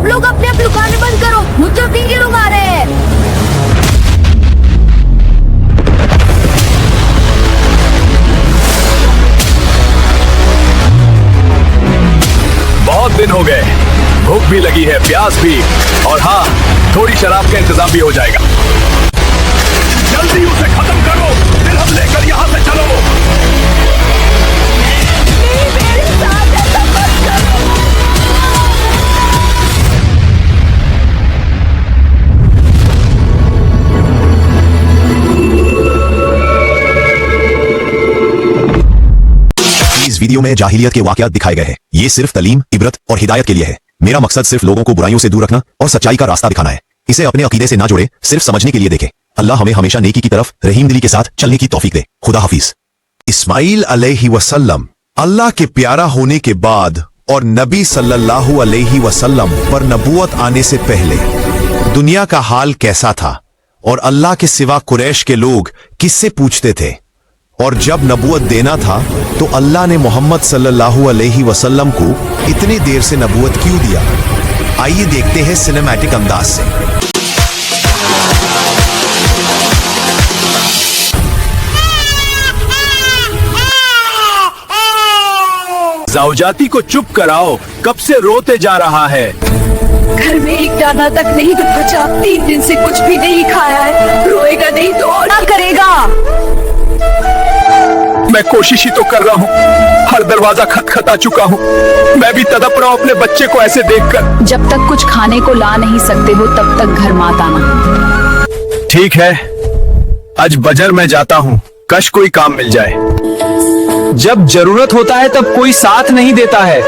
सब लोग अपने अपनी दुकानें बंद करो, मुझे 3 लोग आ रहे हैं। बहुत दिन हो गए, भूख भी लगी है, प्यास भी, और हाँ, थोड़ी शराब का इंतजाम भी हो जाएगा। जल्दी उसे खत्म करो, फिर हम लेकर यहाँ से चलो। नहीं, मेरे साथ ऐसा मत करो। इस वीडियो में जाहिलियत के वाकयात दिखाए गए हैं। ये सिर्फ तालीम, इबरत और हिदायत के लिए है। मेरा मकसद सिर्फ लोगों को बुराइयों से दूर रखना और सच्चाई का रास्ता दिखाना है। इसे अपने अकीदे से ना जोड़े, सिर्फ समझने के लिए देखें। अल्लाह हमें हमेशा नेकी की तरफ रहीम दिली के साथ चलने की तौफीक दे। खुदा हाफिज। इस्माइल अलैहि वसल्लम अल्लाह के प्यारा होने के बाद और नबी सल्लल्लाहु अलैहि वसल्लम पर नबूवत आने से पहले दुनिया का हाल कैसा था और अल्लाह के सिवा कुरैश के लोग किससे पूछते थे, और जब नबूवत देना था तो अल्लाह ने मोहम्मद सल्लल्लाहु अलैहि वसल्लम को इतने देर से नबूवत क्यों दिया। आइए देखते हैं सिनेमैटिक अंदाज से। ज़ौजाती को चुप कराओ, कब से रोते जा रहा है। घर में एक दाना तक नहीं बचा, 3 दिन से कुछ भी नहीं खाया है। रोएगा नहीं तो और क्या करेगा। मैं कोशिश ही तो कर रहा हूँ, हर दरवाजा खटखटा चुका हूँ। मैं भी तड़प रहा हूँ अपने बच्चे को ऐसे देखकर। जब तक कुछ खाने को ला नहीं सकते हो तब तक घर मत आना। ठीक है, आज बाजार में जाता हूँ, कश कोई काम मिल जाए। जब जरूरत होता है तब कोई साथ नहीं देता है।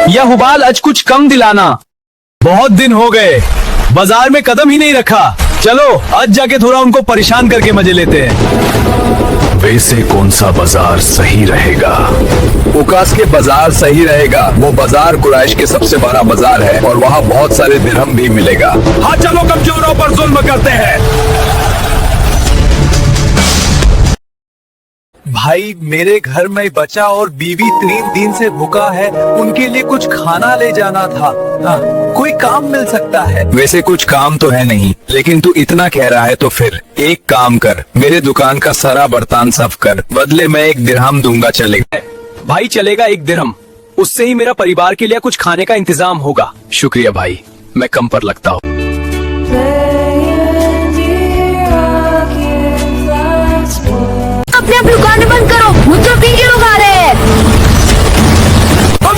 या हुबाल आज कुछ कम दिलाना। बहुत दिन हो गए, बाजार में कदम ही नहीं रखा। चलो आज जाके थोड़ा उनको परेशान करके मजे लेते हैं। वैसे कौन सा बाजार सही रहेगा? उकास के बाजार सही रहेगा। वो बाजार कुरैश के सबसे बड़ा बाजार है और वहाँ बहुत सारे दिरहम भी मिलेगा। हाँ चलो, कमजोरों पर जुल्म करते हैं। भाई मेरे घर में बच्चा और बीवी 3 दिन से भूखा है, उनके लिए कुछ खाना ले जाना था। हाँ, कोई काम मिल सकता है? वैसे कुछ काम तो है नहीं, लेकिन तू इतना कह रहा है तो फिर एक काम कर, मेरे दुकान का सारा बर्तन साफ कर, बदले में 1 दिरहम दूंगा, चलेगा? भाई चलेगा 1 दिरहम, उससे ही मेरा परिवार के लिए कुछ खाने का इंतजाम होगा। शुक्रिया भाई, मैं कम पर लगता हूँ। अपने अपनी दुकानें बंद करो, मुझे 3 लोग आ रहे हैं।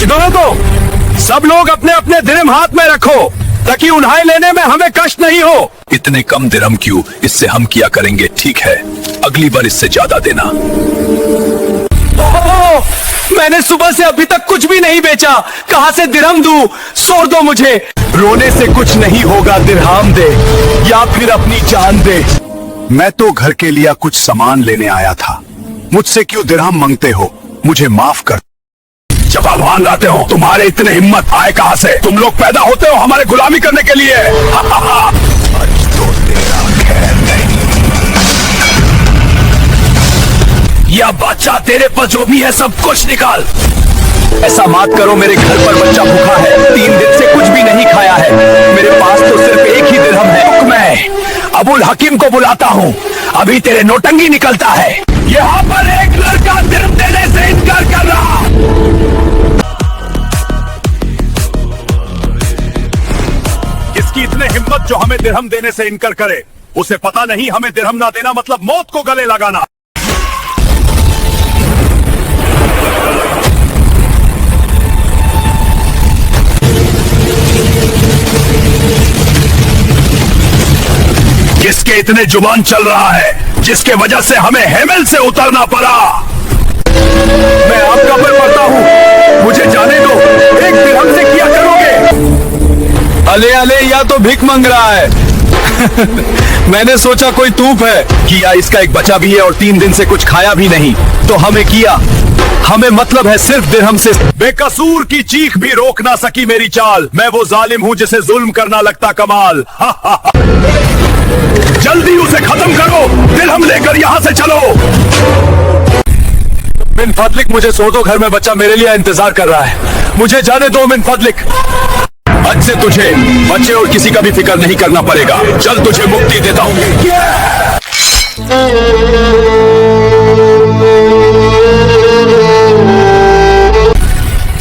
दोनों तो सब लोग अपने अपने दिरहम हाथ में रखो ताकि उन्हें लेने में हमें कष्ट नहीं हो। इतने कम दिरहम क्यों, इससे हम किया करेंगे। ठीक है, अगली बार इससे ज्यादा देना। मैंने सुबह से अभी तक कुछ भी नहीं बेचा, कहाँ से दिरहम दूं? छोड़ दो मुझे। रोने से कुछ नहीं होगा, दिरहम दे या फिर अपनी जान दे। मैं तो घर के लिए कुछ सामान लेने आया था, मुझसे क्यों दिरहम मांगते हो? मुझे माफ कर। जवाब मांग आते हो, तुम्हारे इतने हिम्मत आए कहाँ से? तुम लोग पैदा होते हो हमारे गुलामी करने के लिए। आज तो तेरा खैर नहीं। या बच्चा, तेरे पास जो भी है सब कुछ निकाल। ऐसा मत करो, मेरे घर पर बच्चा भूखा है, 3 दिन से कुछ भी नहीं खाया है। मेरे पास तो सिर्फ 1 ही दिरहम है। मैं अबुल हकीम को बुलाता हूँ, अभी तेरे नोटंगी निकलता है। यहाँ पर एक लड़का दिरहम देने से इनकार कर रहा। किसकी इतने हिम्मत जो हमें दिरहम देने से इनकार करे? उसे पता नहीं हमें दिरहम ना देना मतलब मौत को गले लगाना। किसके इतने जुबान चल रहा है जिसके वजह से हमें हेमल से उतरना पड़ा? मैं आपका पर पड़ता हूँ, मुझे जाने दो। 1 दिरहम से क्या करोगे? अले अले, या तो भीख मांग रहा है। मैंने सोचा कोई तूफ है। किया, इसका एक बच्चा भी है और 3 दिन से कुछ खाया भी नहीं, तो हमें किया। हमें मतलब है सिर्फ दिरहम से। बेकसूर की चीख भी रोक ना सकी मेरी चाल। मैं वो जालिम हूँ जिसे जुल्म करना लगता कमाल। जल्दी उसे खत्म करो, दिरहम लेकर यहाँ से चलो। मिन फदलिक, मुझे सो दो, घर में बच्चा मेरे लिए इंतजार कर रहा है। मुझे जाने दो मिन फदलिक। आज से तुझे बच्चे और किसी का भी फिक्र नहीं करना पड़ेगा। चल तुझे मुक्ति देता हूँ।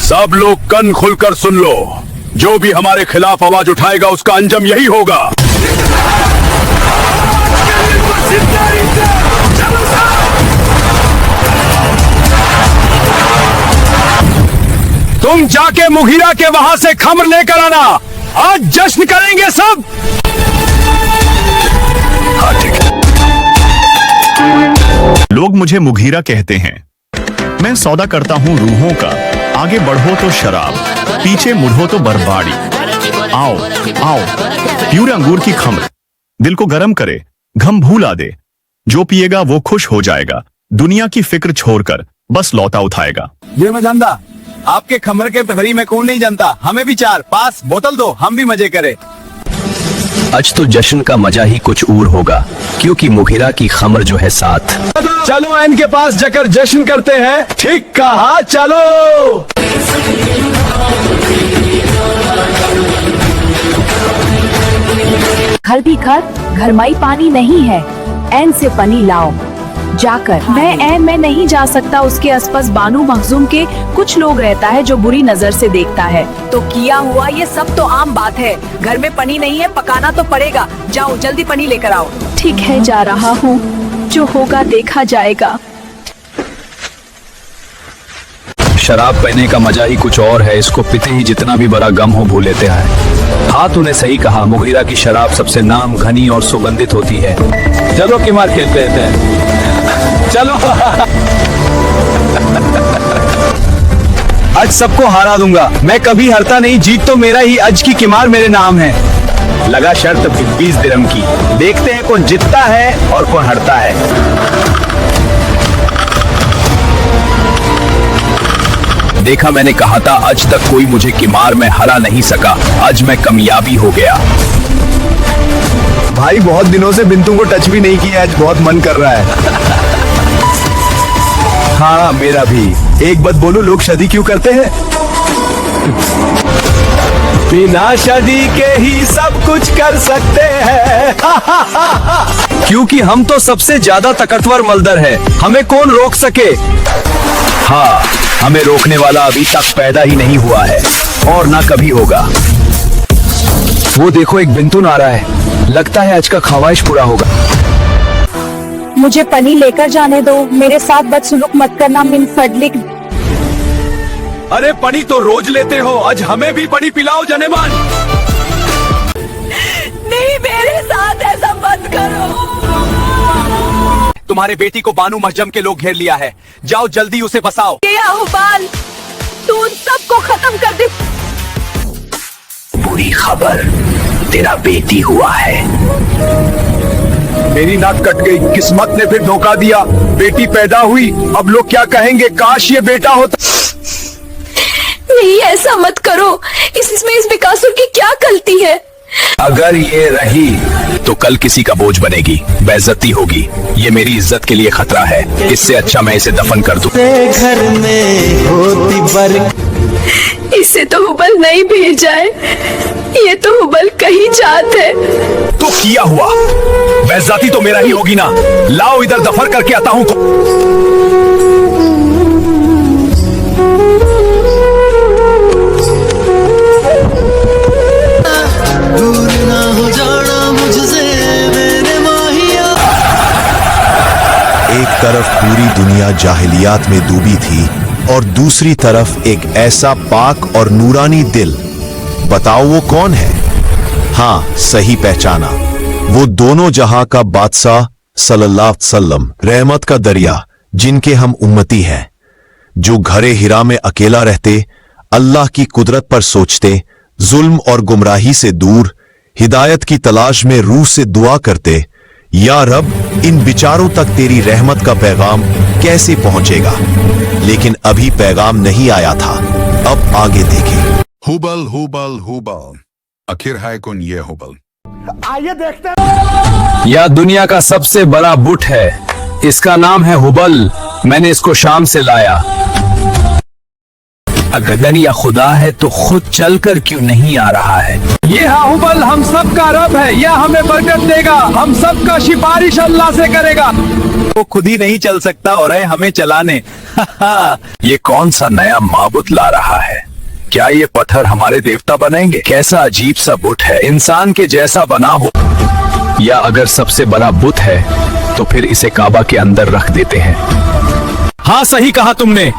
सब लोग कान खुलकर सुन लो, जो भी हमारे खिलाफ आवाज उठाएगा उसका अंजाम यही होगा। तुम जाके मुगीरा के वहां से खम्र लेकर आना, आज जश्न करेंगे सब। हाँ ठीक है। लोग मुझे मुगीरा कहते हैं। मैं सौदा करता हूँ रूहों का, आगे बढ़ो तो शराब, पीछे मुड़ो तो बर्बादी। आओ आओ, प्यूरे अंगूर की खम्र दिल को गर्म करे, घम भूला दे। जो पिएगा वो खुश हो जाएगा, दुनिया की फिक्र छोड़कर बस लौटा उठाएगा। ये मैं जानता, आपके खमर के भरी में कौन नहीं जानता। हमें भी 4 पास बोतल दो, हम भी मजे करें। आज तो जश्न का मजा ही कुछ और होगा, क्योंकि मुगीरा की खमर जो है साथ। चलो इनके पास जाकर जश्न करते हैं। ठीक कहा, चलो। घर भी घर, घर माई पानी नहीं है, ऐन से पानी लाओ जाकर। मैं नहीं जा सकता, उसके आसपास बानू मखजूम के कुछ लोग रहता है जो बुरी नजर से देखता है। तो किया हुआ, ये सब तो आम बात है। घर में पनी नहीं है, पकाना तो पड़ेगा। जाओ जल्दी पनी लेकर आओ। ठीक है, जा रहा हूँ, जो होगा देखा जाएगा। शराब पीने का मजा ही कुछ और है, इसको पीते ही जितना भी बड़ा गम हो भूल लेते हैं। हाँ तूने सही कहा, मुगीरा की शराब सबसे नाम घनी और सुगंधित होती है। चलो किमार खेलते हैं, चलो। आज सबको हरा दूंगा, मैं कभी हारता नहीं, जीत तो मेरा ही, आज की किमार मेरे नाम है। लगा शर्त 20 दिरहम की, देखते हैं कौन जीतता है और कौन हारता है। देखा, मैंने कहा था आज तक कोई मुझे किमार में हरा नहीं सका, आज मैं कामयाबी हो गया। भाई बहुत दिनों से बिंतु को टच भी नहीं किया, आज बहुत मन कर रहा है। हाँ मेरा भी। एक बात बोलो, लोग शादी क्यों करते हैं? बिना शादी के ही सब कुछ कर सकते हैं। क्योंकि हम तो सबसे ज्यादा ताकतवर मलदर है, हमें कौन रोक सके। हाँ, हमें रोकने वाला अभी तक पैदा ही नहीं हुआ है और ना कभी होगा। वो देखो, एक बिंतुन आ रहा है, लगता है आज का ख्वाहिश पूरा होगा। मुझे पनी लेकर जाने दो, मेरे साथ बदसलूक मत करना मिन फडलिक। अरे पनी तो रोज लेते हो, आज हमें भी पनी पिलाओ जनेमान। नहीं, मेरे साथ ऐसा मत करो। तुम्हारे बेटी को बानू महजम के लोग घेर लिया है, जाओ जल्दी उसे बसाओ। ये अहबाल, तू उन सबको खत्म कर दे। बुरी खबर, तेरा बेटी हुआ है। मेरी नाक कट गई, किस्मत ने फिर धोखा दिया। बेटी पैदा हुई, अब लोग क्या कहेंगे, काश ये बेटा होता। नहीं, ऐसा मत करो, इसमें इस बेकासुर की क्या गलती है? अगर ये रही तो कल किसी का बोझ बनेगी, बेइज्जती होगी। ये मेरी इज्जत के लिए खतरा है, इससे अच्छा मैं इसे दफन कर दूं। घर में होती इसे तो हुबल नहीं भेज जाए, ये तो हुबल कहीं जात है। तो किया हुआ, बेइज्जती तो मेरा ही होगी ना। लाओ इधर दफन करके आता हूँ। दूर ना हो जाना मुझसे मेरे माहिया। एक तरफ पूरी दुनिया जाहिलियात में डूबी थी और दूसरी तरफ एक ऐसा पाक और नूरानी दिल। बताओ वो कौन है? हाँ, सही पहचाना, वो दोनों जहां का बादशाह सल्लल्लाहु अलैहि वसल्लम, रहमत का दरिया, जिनके हम उम्मती हैं, जो घरे हिरा में अकेला रहते, अल्लाह की कुदरत पर सोचते, जुल्म और गुमराही से दूर, हिदायत की तलाश में रूह से दुआ करते, या रब, इन बिचारों तक तेरी रहमत का पैगाम कैसे पहुंचेगा? लेकिन अभी पैगाम नहीं आया था, अब आगे देखें। हुबल हुबल हुबल, आखिर है कौन ये हुबल? यह दुनिया का सबसे बड़ा बुत है, इसका नाम है हुबल। मैंने इसको शाम से लाया। अगर या खुदा है तो खुद चलकर क्यों नहीं आ रहा है? ये हुबल हम सब का रब है, यह हमें बरकत देगा, हम सब का सिफारिश अल्लाह से करेगा। वो खुद ही नहीं चल सकता और है हमें चलाने। ये कौन सा नया माबुद ला रहा है? क्या ये पत्थर हमारे देवता बनेंगे? कैसा अजीब सा बुत है, इंसान के जैसा बना हो। या अगर सबसे बड़ा बुत है तो फिर इसे काबा के अंदर रख देते हैं। हाँ सही कहा तुमने,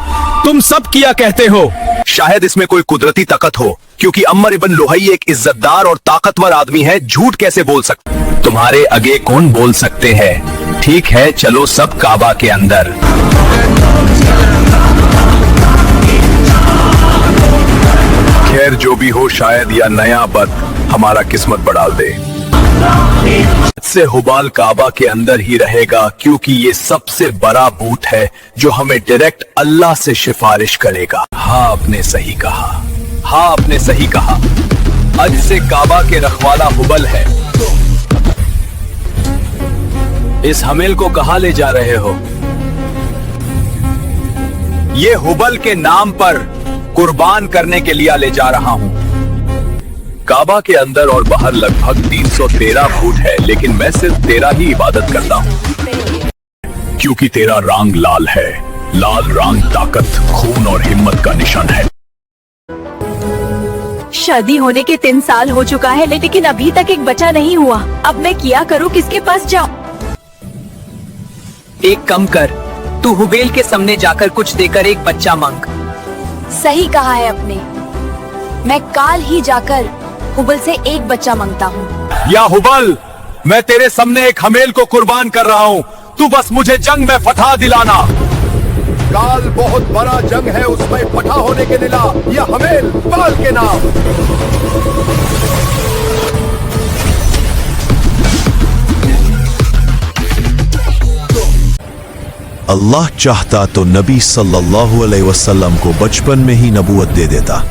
तुम सब किया कहते हो। शायद इसमें कोई कुदरती ताकत हो, क्योंकि अम्मर इब्न लुहई एक इज्जतदार और ताकतवर आदमी है, झूठ कैसे बोल सकते? तुम्हारे आगे कौन बोल सकते हैं? ठीक है, चलो सब काबा के अंदर। खैर जो भी हो, शायद या नया बद हमारा किस्मत बढ़ा दे। से हुबाल काबा के अंदर ही रहेगा, क्योंकि ये सबसे बड़ा बूत है जो हमें डायरेक्ट अल्लाह से सिफारिश करेगा। हाँ आपने सही कहा, हाँ आपने सही कहा। आज से काबा के रखवाला हुबल है। इस हमेल को कहाँ ले जा रहे हो? ये हुबल के नाम पर कुर्बान करने के लिए ले जा रहा हूँ। काबा के अंदर और बाहर लगभग 313 फुट है, लेकिन मैं सिर्फ तेरा ही इबादत करता हूँ, क्योंकि तेरा रंग लाल है। लाल रंग ताकत, खून और हिम्मत का निशान है। शादी होने के 3 साल हो चुका है, लेकिन अभी तक एक बच्चा नहीं हुआ। अब मैं क्या करूँ, किसके पास जाऊँ? एक कम कर, तू हुबेल के सामने जाकर कुछ देकर एक बच्चा मांग। सही कहा है आपने, मैं काल ही जाकर हुबल से एक बच्चा मांगता हूँ। या हुबल, मैं तेरे सामने एक हमेल को कुर्बान कर रहा हूँ, तू बस मुझे जंग में फतह दिलाना। काल बहुत बड़ा जंग है, उसमें फतह होने के दिला या हमेल काल के नाम। अल्लाह चाहता तो नबी सल्लल्लाहु अलैहि वसल्लम को बचपन में ही नबूवत दे देता,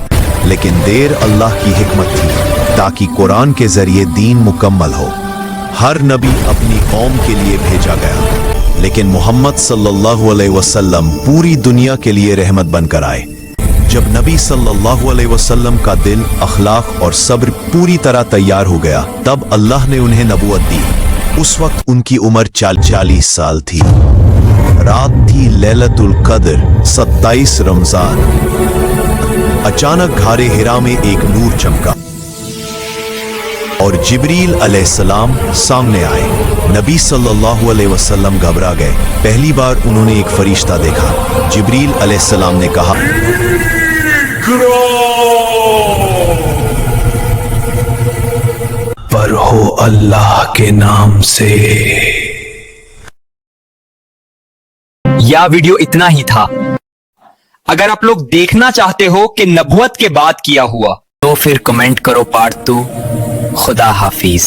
लेकिन देर अल्लाह की हिकमत थी ताकि कुरान के जरिए दीन मुकम्मल हो। हर नबी अपनी कौम के लिए भेजा गया, लेकिन मोहम्मद सल्लल्लाहु अलैहि वसल्लम पूरी दुनिया के लिए रहमत बनकर आए। जब नबी सल्लल्लाहु अलैहि वसल्लम का दिल, अखलाक और सब्र पूरी तरह तैयार हो गया, तब अल्लाह ने उन्हें नबूवत दी। उस वक्त उनकी उम्र 40 साल थी। रात थी लैलतुल कद्र, 27 रमजान। अचानक घारे हिरा में एक नूर चमका और जिब्रील अलैहिस्सलाम सामने आए। नबी सल्लल्लाहु अलैहि वसल्लम घबरा गए। पहली बार उन्होंने एक फरिश्ता देखा। जिब्रील अलैहिस्सलाम ने कहा, पर हो अल्लाह के नाम से। यह वीडियो इतना ही था। अगर आप लोग देखना चाहते हो कि नबुवत के बाद किया हुआ, तो फिर कमेंट करो पार्ट 2। खुदा हाफिज।